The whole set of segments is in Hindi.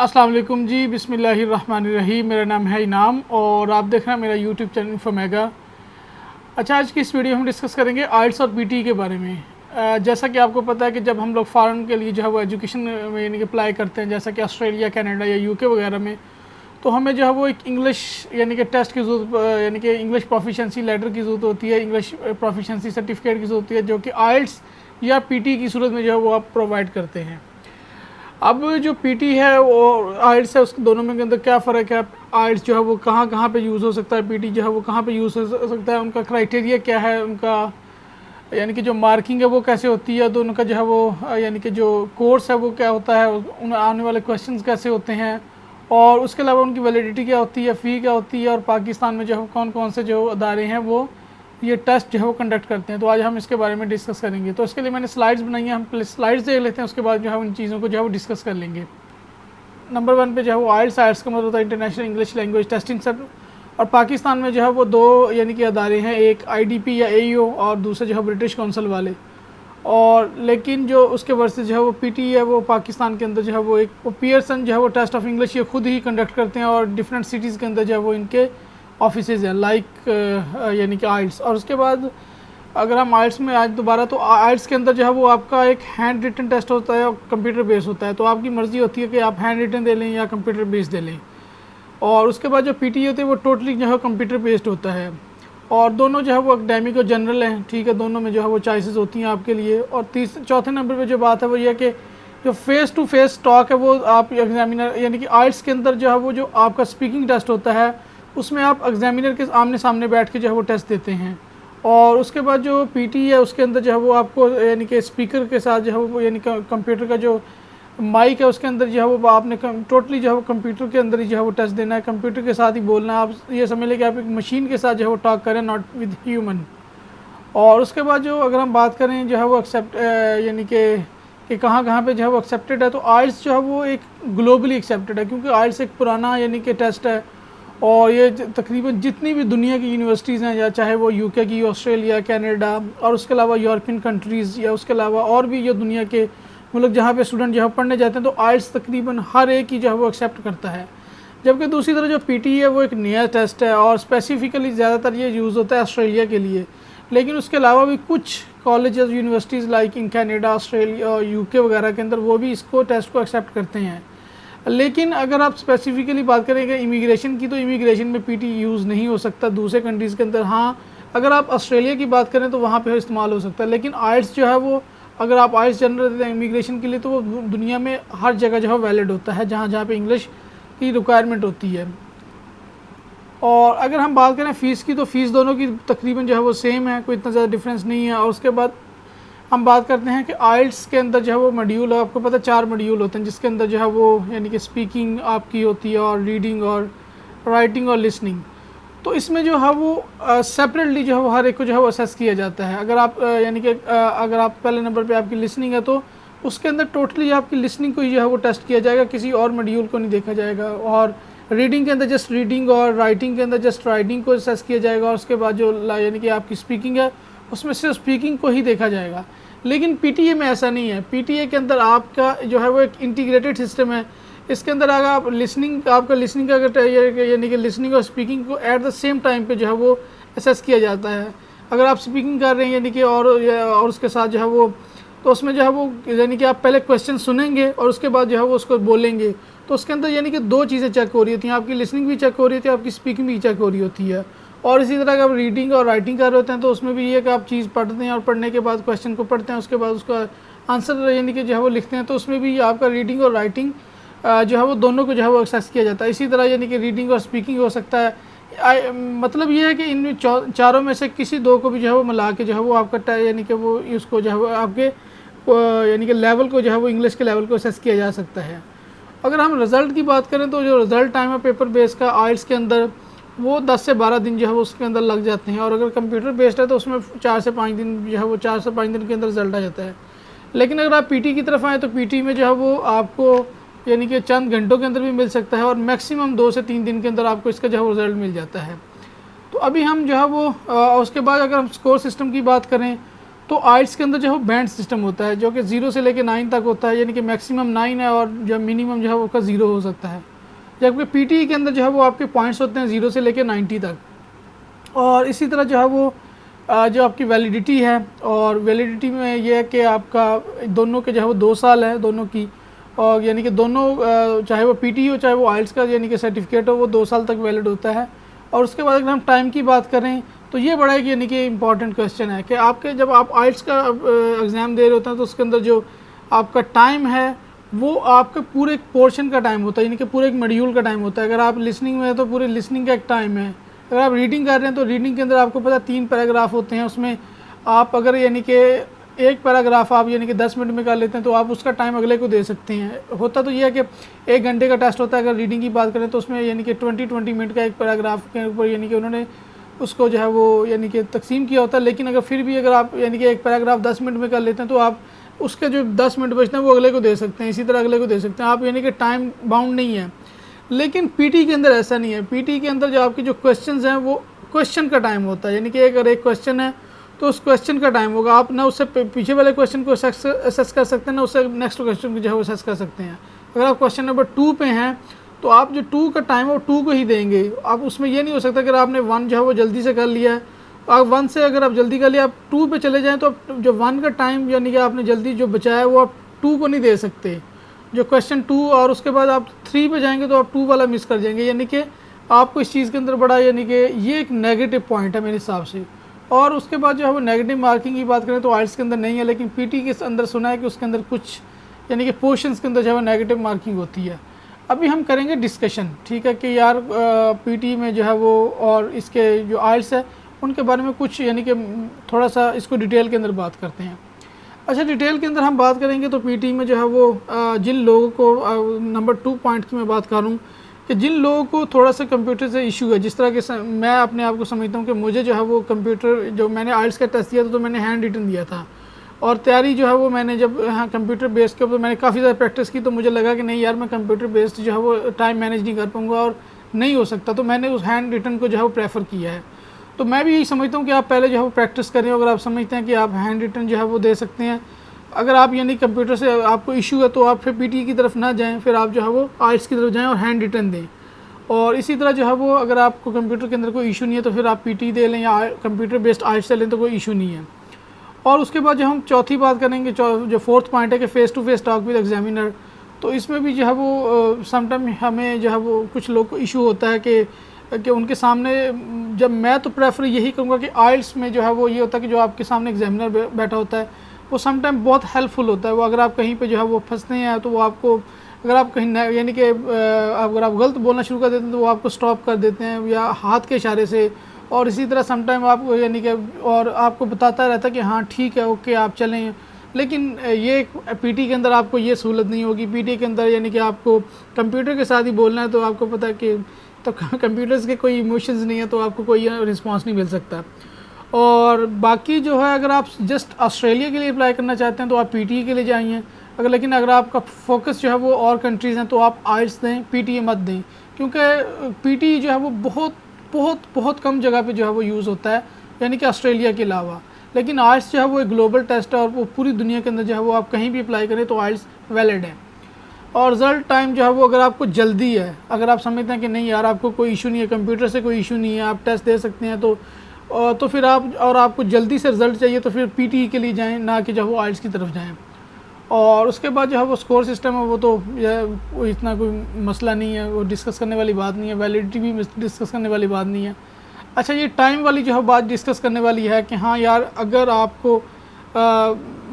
अस्सलाम वालेकुम जी, बिस्मिल्लाहिर्रहमानिर्रहीम। मेरा नाम है इनाम और आप देख रहे हैं मेरा यूट्यूब चैनल इन्फोमेगा। अच्छा, आज की इस वीडियो में हम डिस्कस करेंगे आइल्स और पीटी के बारे में। जैसा कि आपको पता है कि जब हम लोग फ़ॉरेन के लिए जो है वो एजुकेशन में यानी कि अप्लाई करते हैं, जैसा कि ऑस्ट्रेलिया, कनाडा या यूके वगैरह में, तो हमें जो है वो एक इंग्लिश यानी कि टेस्ट की ज़रूरत, यानी कि इंग्लिश प्रोफिशेंसी लेटर की ज़रूरत होती है, इंग्लिश प्रोफिशेंसी सर्टिफिकेट की ज़रूरत होती है, जो कि आइल्स या पीटी की सूरत में जो है वो आप प्रोवाइड करते हैं। अब जो पीटी है वो आइल्स है, उसके दोनों में के अंदर क्या फ़र्क है? आइल्स जो है वो कहाँ कहाँ पे यूज़ हो सकता है, पीटी जो है वो कहाँ पे यूज़ हो सकता है, उनका क्राइटेरिया क्या है, उनका यानी कि जो मार्किंग है वो कैसे होती है, दोनों का जो है वो यानी कि जो कोर्स है वो क्या होता है, उन आने वाले क्वेश्चंस कैसे होते हैं, और उसके अलावा उनकी वैलिडिटी क्या होती है, फ़ी क्या होती है, और पाकिस्तान में जो है कौन कौन से जो अदारे हैं वो ये टेस्ट जो है वो कंडक्ट करते हैं। तो आज हम इसके बारे में डिस्कस करेंगे। तो इसके लिए मैंने स्लाइड्स बनाई हैं, हम पहले स्लाइड्स देख लेते हैं, उसके बाद जो है उन चीज़ों को जो है वो डिस्कस कर लेंगे। नंबर 1 पे जो है वो आइल्स का मतलब होता है international English language testing centre, और पाकिस्तान में जो है वो दो यानी कि अदारे हैं, एक आईडीपी या एईओ और दूसरे जो है ब्रिटिश काउंसिल वाले। और लेकिन जो उसके वर्सेस जो है वो पीटी है वो पाकिस्तान के अंदर जो है वो एक पियर्सन जो है वो टेस्ट ऑफ इंग्लिश ये खुद ही कंडक्ट करते हैं, और डिफरेंट सिटीज़ के अंदर जो है वो इनके ऑफिसेज हैं, लाइक यानी कि आइल्स। और उसके बाद अगर हम आइल्स में आज दोबारा, तो आइल्स के अंदर जो है वो आपका एक हैंड रिटन टेस्ट होता है और कंप्यूटर बेस्ड होता है। तो आपकी मर्ज़ी होती है कि आप हैंड रिटन दे लें या कंप्यूटर बेस्ड दे लें। और उसके बाद जो पीटी होती है वो टोटली जो है कंप्यूटर बेस्ड होता है, और दोनों जो है वो एकेडमिक और जनरल हैं, ठीक है। दोनों में जो है वो चॉइसेस होती हैं आपके लिए। और चौथे नंबर पे जो बात है वो ये है कि जो फेस टू फेस टॉक है वो आप एग्जामिनर यानी कि आइल्स के अंदर जो है वो जो आपका स्पीकिंग टेस्ट होता है उसमें आप एग्जामिनर के आमने सामने बैठ के जो है वो टेस्ट देते हैं। और उसके बाद जो पीटी है उसके अंदर जो है वो आपको यानी कि स्पीकर के साथ जो है वो यानी कंप्यूटर का जो माइक है उसके अंदर जो है वो आपने टोटली जो है वो कंप्यूटर के अंदर ही जो है वो टेस्ट देना है, कंप्यूटर के साथ ही बोलना है। आप ये समझ लें कि आप एक मशीन के साथ जो है वो टॉक करें, नॉट विद ह्यूमन। और उसके बाद जो अगर हम बात करें जो है वो एक्सेप्ट यानी कि कहाँ कहाँ पे जो है वो एक्सेप्टेड है, तो आइल्स जो है वो एक ग्लोबली एक्सेप्टेड है, क्योंकि आइल्स एक पुराना यानी कि टेस्ट है, और ये तकरीबन जितनी भी दुनिया की यूनिवर्सिटीज़ हैं, या चाहे वो यूके की, ऑस्ट्रेलिया, कनाडा, और उसके अलावा यूरोपियन कंट्रीज़, या उसके अलावा और भी जो दुनिया के मुल्क जहाँ पे स्टूडेंट जो है पढ़ने जाते हैं, तो आइल्स तकरीबन हर एक ही जो है वो एक्सेप्ट करता है। जबकि दूसरी तरफ जो पीटी है वो एक नया टेस्ट है, और स्पेसिफिकली ज़्यादातर ये यूज़ होता है ऑस्ट्रेलिया के लिए। लेकिन उसके अलावा भी कुछ colleges, universities like in Canada, Australia और यूके वगैरह के अंदर वो भी इसको टेस्ट को एक्सेप्ट करते हैं। लेकिन अगर आप स्पेसिफिकली बात करेंगे इमिग्रेशन की, तो इमिग्रेशन में पीटी यूज़ नहीं हो सकता दूसरे कंट्रीज़ के अंदर। हाँ, अगर आप ऑस्ट्रेलिया की बात करें तो वहाँ पे इस्तेमाल हो सकता है। लेकिन आइल्स जो है वो, अगर आप आइल्स जनरल देते हैं इमिग्रेशन के लिए, तो वो दुनिया में हर जगह जो है वैलिड होता है जहाँ जहाँ पे इंग्लिश की रिक्वायरमेंट होती है। और अगर हम बात करें फ़ीस की, तो फ़ीस दोनों की तकरीबन जो है वो सेम है, कोई इतना ज़्यादा डिफरेंस नहीं है। और उसके बाद हम बात करते हैं कि आइल्स के अंदर जो है वो मॉड्यूल, आपको पता है 4 मॉड्यूल होते हैं, जिसके अंदर जो है वो यानी कि स्पीकिंग आपकी होती है, और रीडिंग और राइटिंग और लिसनिंग। तो इसमें जो है वो सेपरेटली जो है वो हर एक को जो है वो असेस किया जाता है। अगर आप यानी कि अगर आप पहले नंबर पे आपकी लिसनिंग है, तो उसके अंदर टोटली आपकी लिसनिंग को ही जो है वो टेस्ट किया जाएगा, किसी और मॉड्यूल को नहीं देखा जाएगा। और रीडिंग के अंदर जस्ट रीडिंग, और राइटिंग के अंदर जस्ट राइटिंग को असेस किया जाएगा। और उसके बाद जो यानी कि आपकी स्पीकिंग है उसमें सिर्फ स्पीकिंग को ही देखा जाएगा। लेकिन पीटीए में ऐसा नहीं है। पीटीए के अंदर आपका जो है वो एक इंटीग्रेटेड सिस्टम है। इसके अंदर अगर आप लिसनिंग, आपका लिसनिंग का अगर यानी कि लिसनिंग और स्पीकिंग को एट द सेम टाइम पे जो है वो असेस किया जाता है। अगर आप स्पीकिंग कर रहे हैं यानी कि और उसके साथ जो है वो, तो उसमें जो है वो यानी कि आप पहले क्वेश्चन सुनेंगे और उसके बाद जो है वो उसको बोलेंगे, तो उसके अंदर यानी कि 2 चीज़ें चेक हो रही होती हैं, आपकी लिसनिंग भी चेक हो रही होती है, आपकी स्पीकिंग भी चेक हो रही होती है। और इसी तरह अगर आप रीडिंग और राइटिंग कर रहे होते हैं, तो उसमें भी ये कि आप चीज़ पढ़ते हैं और पढ़ने के बाद क्वेश्चन को पढ़ते हैं, उसके बाद उसका आंसर यानी कि जो है वो लिखते हैं, तो उसमें भी आपका रीडिंग और राइटिंग जो है वो दोनों को जो है वो एक्सेस किया जाता है। इसी तरह यानी कि रीडिंग और स्पीकिंग हो सकता है। मतलब ये है कि इन चारों में से किसी 2 को भी जो है वो मिला के जो है वो आपका यानी कि वो उसको जो है वो आपके यानी कि लेवल को जो है वो इंग्लिश के लेवल को असेस किया जा सकता है। अगर हम रिज़ल्ट की बात करें, तो जो रिज़ल्ट टाइम है पेपर बेस का आइल्स के अंदर, वो 10 से 12 दिन जो है वो उसके अंदर लग जाते हैं। और अगर कंप्यूटर बेस्ड है तो उसमें 4 से 5 दिन जो है वो 4 से 5 दिन के अंदर रिज़ल्ट आ जाता है। लेकिन अगर आप पीटी की तरफ आएँ, तो पीटी में जो है वो आपको यानी कि चंद घंटों के अंदर भी मिल सकता है, और मैक्सिमम 2 से 3 दिन के अंदर आपको इसका जो है वो रिज़ल्ट मिल जाता है। तो अभी हम जो है वो उसके बाद अगर हम स्कोर सिस्टम की बात करें, तो आइल्स के अंदर जो है बैंड सिस्टम होता है, जो कि 0 से लेकर 9 तक होता है, यानी कि मैक्सिमम 9 है और जो मिनिमम जो है वो उसका 0 हो सकता है। जबकि पीटी के अंदर जो है वो आपके पॉइंट्स होते हैं 0 से लेकर 90 तक। और इसी तरह जो है वो जो आपकी वैलिडिटी है, और वैलिडिटी में ये है कि आपका दोनों के जो है वो 2 साल है दोनों की, और यानी कि दोनों चाहे वो पीटी हो चाहे वो आइल्स का यानी कि सर्टिफिकेट हो, वो 2 साल तक वैलिड होता है। और उसके बाद अगर हम टाइम की बात करें तो ये बड़ा एक यानी कि इम्पॉर्टेंट क्वेश्चन है कि आपके जब आप आइल्स का एग्ज़ाम दे रहे होते हैं तो उसके अंदर जो आपका टाइम है वो आपका पूरे एक पोर्शन का टाइम होता है, यानी कि पूरे एक मॉड्यूल का टाइम होता है। अगर आप लिसनिंग में है तो पूरे लिसनिंग का एक टाइम है। अगर आप रीडिंग कर रहे हैं तो रीडिंग के अंदर आपको पता 3 पैराग्राफ होते हैं, उसमें आप अगर यानी कि एक पैराग्राफ आप यानी कि 10 मिनट में कर लेते हैं तो आप उसका टाइम अगले को दे सकते हैं। होता तो ये है कि 1 घंटे का टेस्ट होता है अगर रीडिंग की बात करें तो उसमें यानी कि 20 मिनट का एक पैराग्राफ के ऊपर यानी कि उन्होंने उसको जो है वो यानी कि तकसीम किया होता है। लेकिन अगर फिर भी अगर आप यानी कि एक पैराग्राफ 10 मिनट में कर लेते हैं तो आप उसके जो 10 मिनट बचते हैं वो अगले को दे सकते हैं, इसी तरह अगले को दे सकते हैं आप, यानी कि टाइम बाउंड नहीं है। लेकिन पीटी के अंदर ऐसा नहीं है। पीटी के अंदर जो आपके जो क्वेश्चंस हैं वो क्वेश्चन का टाइम होता है, यानी कि अगर एक क्वेश्चन है तो उस क्वेश्चन का टाइम होगा। आप ना उससे पीछे वाले क्वेश्चन को असेस कर सकते हैं, ना उससे नेक्स्ट क्वेश्चन को जो है वो असेस कर सकते हैं। अगर आप क्वेश्चन नंबर 2 पे हैं तो आप जो 2 का टाइम है वो 2 को ही देंगे। आप उसमें ये नहीं हो सकता कि आपने 1 जो है वो जल्दी से कर लिया है, आप 1 से अगर आप जल्दी कर लिया आप 2 पे चले जाएँ तो आप जो 1 का टाइम यानी कि आपने जल्दी जो बचाया है वो आप 2 को नहीं दे सकते। जो क्वेश्चन 2 और उसके बाद आप 3 पे जाएंगे तो आप 2 वाला मिस कर जाएंगे, यानी कि आपको इस चीज़ के अंदर बड़ा यानी कि ये एक नेगेटिव पॉइंट है मेरे हिसाब से। और उसके बाद जो है वो नेगेटिव मार्किंग की बात करें तो आइल्स के अंदर नहीं है, लेकिन पीटी के अंदर सुना है कि उसके अंदर कुछ यानी कि पोर्शंस के अंदर जो है वो नेगेटिव मार्किंग होती है। अभी हम करेंगे डिस्कशन, ठीक है, कि यार पीटी में जो है वो और इसके जो आइल्स है उनके बारे में कुछ यानी कि थोड़ा सा इसको डिटेल के अंदर बात करते हैं। अच्छा, डिटेल के अंदर हम बात करेंगे तो पीटी में जो है वो जिन लोगों को नंबर 2 पॉइंट की मैं बात करूँ कि जिन लोगों को थोड़ा सा कंप्यूटर से इशू है, जिस तरह के मैं अपने आप को समझता हूँ कि मुझे जो है वो कंप्यूटर, जो मैंने आइल्स का टेस्ट दिया था तो मैंने हैंड रिटन दिया था, और तैयारी जो है वो मैंने जब हाँ कंप्यूटर बेस्ड के ऊपर मैंने काफ़ी ज़्यादा प्रैक्टिस की तो मुझे लगा कि नहीं यार मैं कंप्यूटर बेस्ड जो है वो टाइम मैनेज नहीं कर पाऊँगा और नहीं हो सकता, तो मैंने उस हैंड रिटन को जो है वो प्रेफर किया है। तो मैं भी यही समझता हूँ कि आप पहले जो है वो प्रैक्टिस करें। अगर आप समझते हैं कि आप हैंड रिटन जो है वो दे सकते हैं, अगर आप यानी कंप्यूटर से आपको इशू है तो आप फिर पीटी की तरफ ना जाएं, फिर आप जो है वो आइल्स की तरफ जाएं और हैंड रिटन दें। और इसी तरह जो है वो अगर आपको कंप्यूटर के अंदर कोई इशू नहीं है तो फिर आप पीटी दे लें या कंप्यूटर बेस्ड आइल्स से लें तो कोई इशू नहीं है। और उसके बाद जो हम चौथी बात करेंगे, जो 4th पॉइंट है कि face to face talk with examiner, तो इसमें भी जो है वो समटाइम हमें जो है वो कुछ लोग को इशू होता है कि उनके सामने, जब मैं तो प्रेफर यही करूँगा कि आइल्स में जो है वो ये होता है कि जो आपके सामने एग्जामिनर बैठा होता है वो समटाइम बहुत हेल्पफुल होता है। वो अगर आप कहीं पे जो है वो फंसते हैं तो वो आपको, अगर आप कहीं यानी कि अगर आप गलत बोलना शुरू कर देते हैं तो वो आपको स्टॉप कर देते हैं या हाथ के इशारे से, और इसी तरह समटाइम आपको यानी कि और आपको बताता रहता है कि हाँ ठीक है ओके आप चलें। लेकिन ये पीटी के अंदर आपको ये सहूलत नहीं होगी। पीटी के अंदर यानी कि आपको कंप्यूटर के साथ ही बोलना है, तो आपको पता है कि तो कंप्यूटर्स के कोई इमोशंस नहीं है तो आपको कोई रिस्पांस नहीं मिल सकता। और बाकी जो है अगर आप जस्ट ऑस्ट्रेलिया के लिए अप्लाई करना चाहते हैं तो आप पीटी के लिए जाइए। लेकिन अगर आपका फोकस जो है वो और कंट्रीज़ हैं तो आप आइल्स दें, पीटी मत दें, क्योंकि पीटी जो है वो बहुत बहुत बहुत कम जगह पे जो है वो यूज़ होता है, यानी कि ऑस्ट्रेलिया के अलावा। लेकिन आइल्स जो है वो एक ग्लोबल टेस्ट है और वो पूरी दुनिया के अंदर जो है वो आप कहीं भी अप्लाई करें तो आइल्स वैलिड है। और रिज़ल्ट टाइम जो है वो अगर आपको जल्दी है, अगर आप समझते हैं कि नहीं यार आपको कोई इशू नहीं है, कंप्यूटर से कोई इशू नहीं है, आप टेस्ट दे सकते हैं, तो फिर आप, और आपको जल्दी से रिज़ल्ट चाहिए तो फिर पीटी के लिए जाएँ, ना कि जो वो आइल्स की तरफ जाएँ। और उसके बाद जो है वो स्कोर सिस्टम है वो तो वो इतना कोई मसला नहीं है, वो डिस्कस करने वाली बात नहीं है। वैलिडिटी भी डिस्कस करने वाली बात नहीं है। अच्छा, ये टाइम वाली जो है बात डिस्कस करने वाली है कि हाँ यार अगर आपको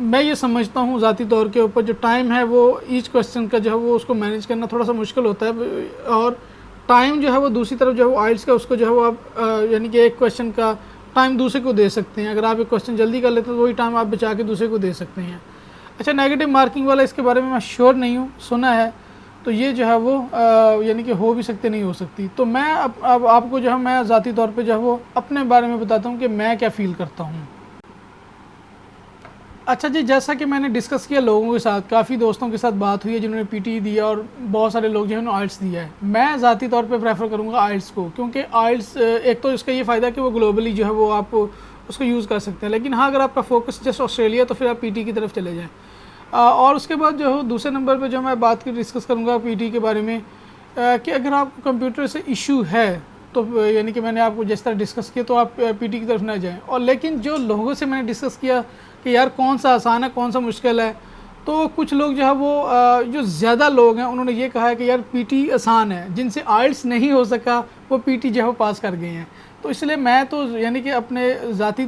मैं ये समझता हूँ ज़ाती तौर के ऊपर जो टाइम है वो ईच क्वेश्चन का जो है वो उसको मैनेज करना थोड़ा सा मुश्किल होता है। और टाइम जो है वो दूसरी तरफ जो है वो आइल्स का उसको जो है वो आप यानी कि एक क्वेश्चन का टाइम दूसरे को दे सकते हैं। अगर आप एक क्वेश्चन जल्दी कर लेते हैं तो वही टाइम आप बचा के दूसरे को दे सकते हैं। अच्छा, नेगेटिव मार्किंग वाला इसके बारे में मैं श्योर नहीं हूँ, सुना है तो ये जो है वो यानी कि हो भी सकते नहीं हो सकती। तो मैं अब आपको जो है मैं ज़ाती तौर पे जो है वो अपने बारे में बताता हूँ कि मैं क्या फ़ील करता हूँ। अच्छा जी, जैसा कि मैंने डिस्कस किया लोगों के साथ, काफ़ी दोस्तों के साथ बात हुई है जिन्होंने पीटी दिया और बहुत सारे लोग जो है आइल्स दिया है। मैं ज़ाती तौर पे प्रेफर करूँगा आइल्स को, क्योंकि आइल्स एक तो इसका ये फ़ायदा है कि वो ग्लोबली जो है वो आप उसको यूज़ कर सकते हैं। लेकिन हाँ, अगर आपका फोकस जस्ट ऑस्ट्रेलिया तो फिर आप पीटी की तरफ चले जाएँ। और उसके बाद जो है दूसरे नंबर पे जो मैं बात की डिस्कस करूँगा पीटी के बारे में, कि अगर आपको कंप्यूटर से इशू है तो यानी कि मैंने आपको जिस तरह डिस्कस किया तो आप पीटी की तरफ ना जाएं। और लेकिन जो लोगों से मैंने डिस्कस किया कि यार कौन सा आसान है कौन सा मुश्किल है, तो कुछ लोग जो है वो जो ज़्यादा लोग हैं उन्होंने ये कहा है कि यार पीटी आसान है, जिनसे आइल्स नहीं हो सका वो पीटी जो है वो पास कर गए हैं। तो इसलिए मैं तो यानी कि अपने ज़ाती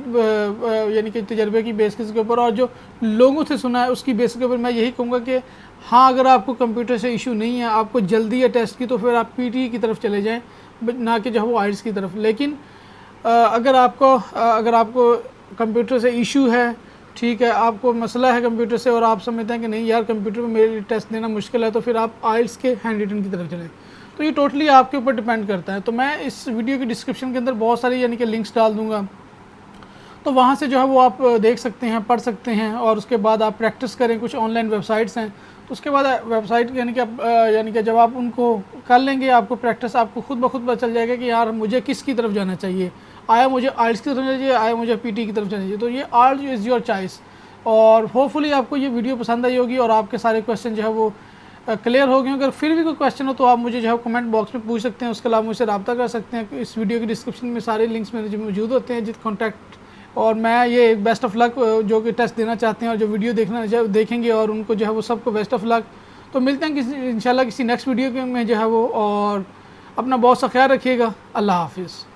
यानी कि तजर्बे की बेसिस के ऊपर और जो लोगों से सुना है उसकी बेसिस के ऊपर मैं यही कहूँगा कि हाँ, अगर आपको कंप्यूटर से इशू नहीं है, आपको जल्दी है टेस्ट की, तो फिर आप पीटी की तरफ चले जाएँ, ना कि जो है वो आइल्स की तरफ। लेकिन अगर आपको कंप्यूटर से इशू है, ठीक है, आपको मसला है कंप्यूटर से और आप समझते हैं कि नहीं यार कंप्यूटर में मेरे टेस्ट देना मुश्किल है, तो फिर आप आइल्स के हैंड रिटन की तरफ चलें। तो ये टोटली आपके ऊपर डिपेंड करता है। तो मैं इस वीडियो की डिस्क्रिप्शन के अंदर बहुत सारी यानी कि लिंक्स डाल दूँगा, तो वहाँ से जो है वो आप देख सकते हैं, पढ़ सकते हैं और उसके बाद आप प्रैक्टिस करें। कुछ ऑनलाइन वेबसाइट्स हैं, तो उसके बाद वेबसाइट यानी कि जब आप उनको कर लेंगे, आपको प्रैक्टिस आपको खुद ब खुद पता चल जाएगा कि यार मुझे किसकी तरफ जाना चाहिए, आया मुझे आइल्स की तरफ जाना चाहिए, आया मुझे पीटी की तरफ जाना चाहिए। तो ये आल इज़ योर चॉइस। और होपफुली आपको ये वीडियो पसंद आई होगी और आपके सारे क्वेश्चन जो है वो क्लियर हो गए। अगर फिर भी कोई क्वेश्चन हो तो आप मुझे जो है कमेंट बॉक्स में पूछ सकते हैं, उसके अलावा मुझसे रब्ता कर सकते हैं। इस वीडियो की डिस्क्रिप्शन में सारे लिंक्स मेरे जो मौजूद होते हैं, जित कॉन्टैक्ट। और मैं ये बेस्ट ऑफ लक जो कि टेस्ट देना चाहते हैं और जो वीडियो देखेंगे और उनको जो है वो सबको बेस्ट ऑफ लक। तो मिलते हैं इंशाल्लाह किसी नेक्स्ट वीडियो में जो है वो, और अपना बहुत सा ख्याल रखिएगा। अल्लाह हाफिज़।